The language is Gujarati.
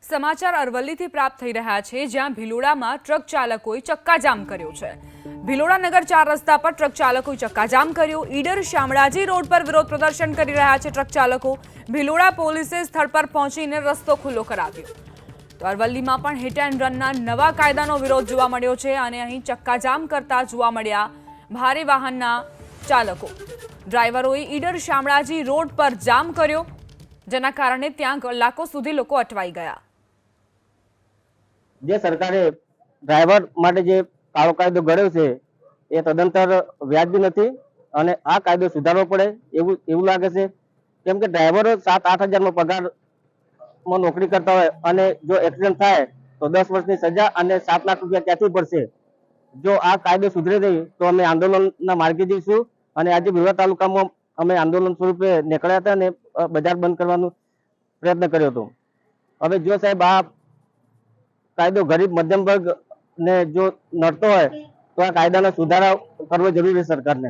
સમાચાર અરવલ્લીથી પ્રાપ્ત થઈ રહ્યા છે, જ્યાં ભિલોડામાં ટ્રક ચાલકોએ ચક્કાજામ કર્યો છે। ભિલોડા નગર 4 રસ્તા પર ટ્રક ચાલકોએ ચક્કાજામ કર્યો। ઈડર શામળાજી રોડ પર વિરોધ પ્રદર્શન કરી રહ્યા છે ટ્રક ચાલકો। ભિલોડા પોલીસે સ્થળ પર પહોંચીને રસ્તો ખુલ્લો કરાવ્યો। તો અરવલ્લીમાં પણ હિટ એન્ડ રનના નવા કાયદાનો વિરોધ જોવા મળ્યો છે અને અહીં ચક્કાજામ કરતા જોવા મળ્યા ભારે વાહનના ચાલકો। ડ્રાઈવરોએ ઈડર શામળાજી રોડ પર જામ કર્યો, જેના કારણે ત્યાં કલાકો સુધી લોકો અટવાઈ ગયા। જે સરકારે ડ્રાઈવર માટે જે કાળો કાયદો ઘડ્યો છે એ તદંતર વ્યાજબી નથી અને આ કાયદો સુધારવો પડે એવું લાગે છે। કેમ કે ડ્રાઈવરો 7-8 હજારમાં પગારમાં નોકરી કરતા હોય અને જો એક્સિડન્ટ થાય તો 10 વર્ષની સજા અને 7 લાખ રૂપિયા ક્યાંથી પડશે। જો આ કાયદો સુધરે નહીં તો અમે આંદોલનના માર્ગે જઈશું અને આજે ભિલોડા તાલુકામાં અમે આંદોલન સ્વરૂપે નીકળ્યા હતા અને બજાર બંધ કરવાનો પ્રયત્ન કર્યો હતો। હવે જો સાહેબ આ કાયદો ગરીબ મધ્યમ વર્ગ ને જો નડતો હોય તો આ કાયદાના સુધારા કરવો જરૂરી છે સરકારને।